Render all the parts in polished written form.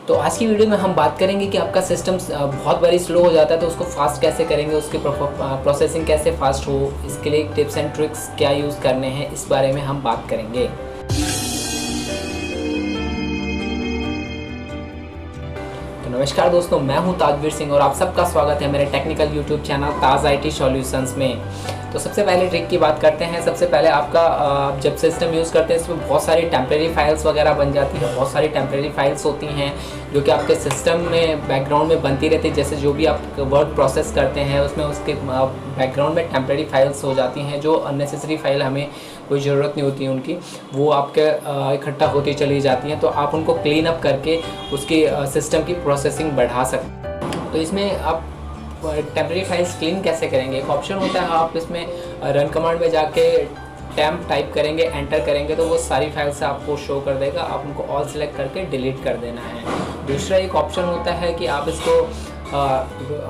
तो आज की वीडियो में हम बात करेंगे कि आपका सिस्टम बहुत बारी स्लो हो जाता है तो उसको फास्ट कैसे करेंगे, उसकी प्रोसेसिंग कैसे फास्ट हो, इसके लिए टिप्स एंड ट्रिक्स क्या यूज़ करने हैं, इस बारे में हम बात करेंगे। तो नमस्कार दोस्तों, मैं हूं ताजवीर सिंह और आप सबका स्वागत है मेरे technical YouTube channel Taj IT solutions में। तो सबसे पहले ट्रिक की बात करते हैं। सबसे पहले आपका जब सिस्टम यूज़ करते हैं इसमें बहुत सारी टेम्प्रेरी फाइल्स वगैरह बन जाती है। बहुत सारी टेम्प्रेरी फाइल्स होती हैं जो कि आपके सिस्टम में बैकग्राउंड में बनती रहती है। जैसे जो भी आप वर्क प्रोसेस करते हैं उसमें उसके बैकग्राउंड में टेम्प्रेरी फाइल्स हो जाती हैं जो अननेसेसरी फाइल हमें कोई ज़रूरत नहीं होती है उनकी, वो आपके इकट्ठा होती चली जाती हैं। तो आप उनको क्लीन अप करके उसकी सिस्टम की प्रोसेसिंग बढ़ा सकते हैं। तो इसमें आप टेम्प्रेरी फाइल्स क्लीन कैसे करेंगे, एक ऑप्शन होता है, आप इसमें रन कमांड में जाके टेम्प टाइप करेंगे, एंटर करेंगे तो वो सारी फाइल्स आपको शो कर देगा। आप उनको ऑल सेलेक्ट करके डिलीट कर देना है। दूसरा एक ऑप्शन होता है कि आप इसको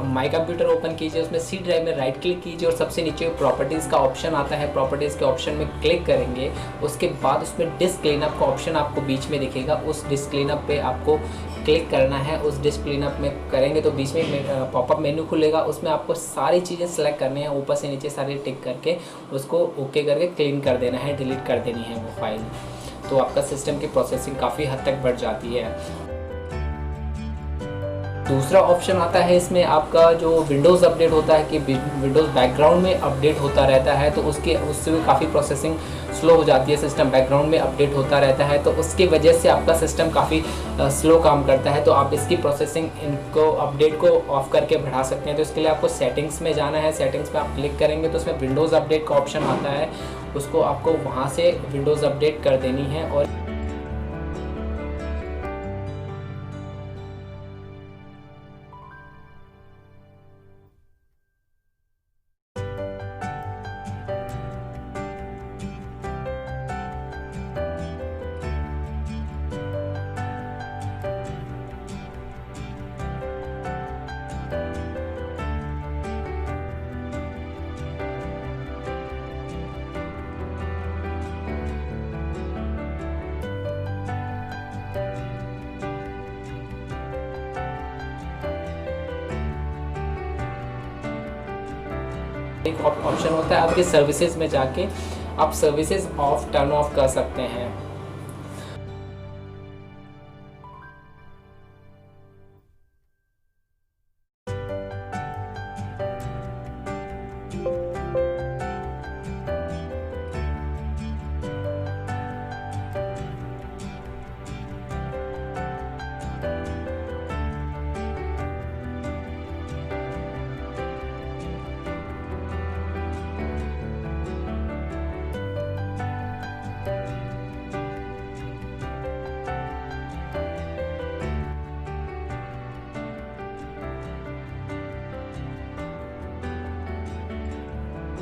माई कंप्यूटर ओपन कीजिए, उसमें सी ड्राइव में राइट क्लिक कीजिए और सबसे नीचे प्रॉपर्टीज़ का ऑप्शन आता है, प्रॉपर्टीज़ के ऑप्शन में क्लिक करेंगे। उसके बाद उसमें डिस्क क्लीनअप का ऑप्शन आपको बीच में दिखेगा, उस डिस्क क्लीनअप पे आपको क्लिक करना है। उस डिस्क क्लीनअप में करेंगे तो बीच में पॉपअप मेन्यू खुलेगा, उसमें आपको सारी चीज़ें सेलेक्ट करनी है, ऊपर से नीचे सारी टिक करके उसको ओके करके क्लीन कर देना है, डिलीट कर देनी है वो फाइल। तो आपका सिस्टम की प्रोसेसिंग काफ़ी हद तक बढ़ जाती है। दूसरा ऑप्शन आता है इसमें आपका जो विंडोज़ अपडेट होता है कि विंडोज़ बैकग्राउंड में अपडेट होता रहता है, तो उससे भी काफ़ी प्रोसेसिंग स्लो हो जाती है। सिस्टम बैकग्राउंड में अपडेट होता रहता है तो उसकी वजह से आपका सिस्टम काफ़ी स्लो काम करता है। तो आप इसकी प्रोसेसिंग इनको अपडेट को ऑफ करके बढ़ा सकते हैं। तो इसके लिए आपको सेटिंग्स में जाना है। सेटिंग्स में आप क्लिक करेंगे तो उसमें विंडोज़ अपडेट का ऑप्शन आता है, उसको आपको वहाँ से विंडोज़ अपडेट कर देनी है। और एक ऑप्शन होता है आपके सर्विसेज में जाके आप सर्विसेज ऑफ टर्न ऑफ कर सकते हैं।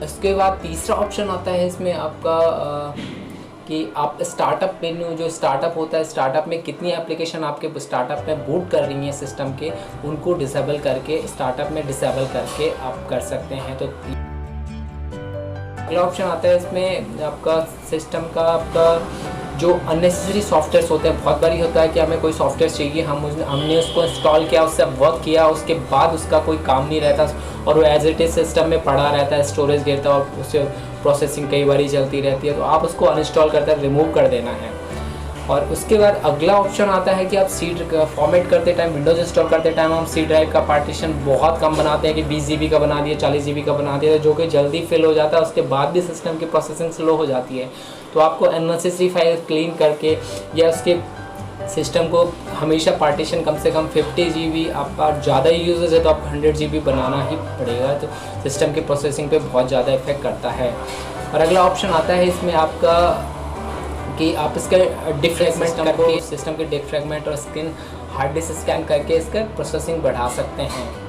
इसके बाद तीसरा ऑप्शन आता है इसमें आपका कि आप स्टार्टअप मेन्यू, जो स्टार्टअप होता है, स्टार्टअप में कितनी एप्लीकेशन आपके स्टार्टअप में बूट कर रही हैं सिस्टम के, उनको डिसेबल करके स्टार्टअप में डिसेबल करके आप कर सकते हैं। तो अगला ऑप्शन आता है इसमें आपका सिस्टम का आपका जो अननेसेसरी सॉफ्टवेयर्स होते हैं। बहुत बारी होता है कि हमें कोई सॉफ्टवेयर चाहिए, हमने उसको इंस्टॉल किया, उससे वर्क किया, उसके बाद उसका कोई काम नहीं रहता और वो एज इट इज सिस्टम में पड़ा रहता है, स्टोरेज गिरता है और उससे प्रोसेसिंग कई बारी चलती रहती है। तो आप उसको अनइंस्टॉल करते रिमूव कर देना है। और उसके बाद अगला ऑप्शन आता है कि आप सी फॉर्मेट करते टाइम, विंडोज़ इंस्टॉल करते टाइम हम सी ड्राइव का पार्टीशन बहुत कम बनाते हैं कि 20 GB का बना दिया, 40 GB का बना दिया, जो कि जल्दी फिल हो जाता है। उसके बाद भी सिस्टम की प्रोसेसिंग स्लो हो जाती है। तो आपको अननेसेसरी फाइल क्लीन करके या उसके सिस्टम को हमेशा पार्टीशन कम से कम 50 GB, आपका ज़्यादा यूजेज है तो आपको 100 GB बनाना ही पड़ेगा। तो सिस्टम की प्रोसेसिंग पे बहुत ज़्यादा इफेक्ट करता है। और अगला ऑप्शन आता है इसमें आपका कि आप इसका डिफ्रैगमेंट करके सिस्टम के डिफ्रैगमेंट और स्क्रीन हार्ड डिस्क स्कैन करके इसका प्रोसेसिंग बढ़ा सकते हैं।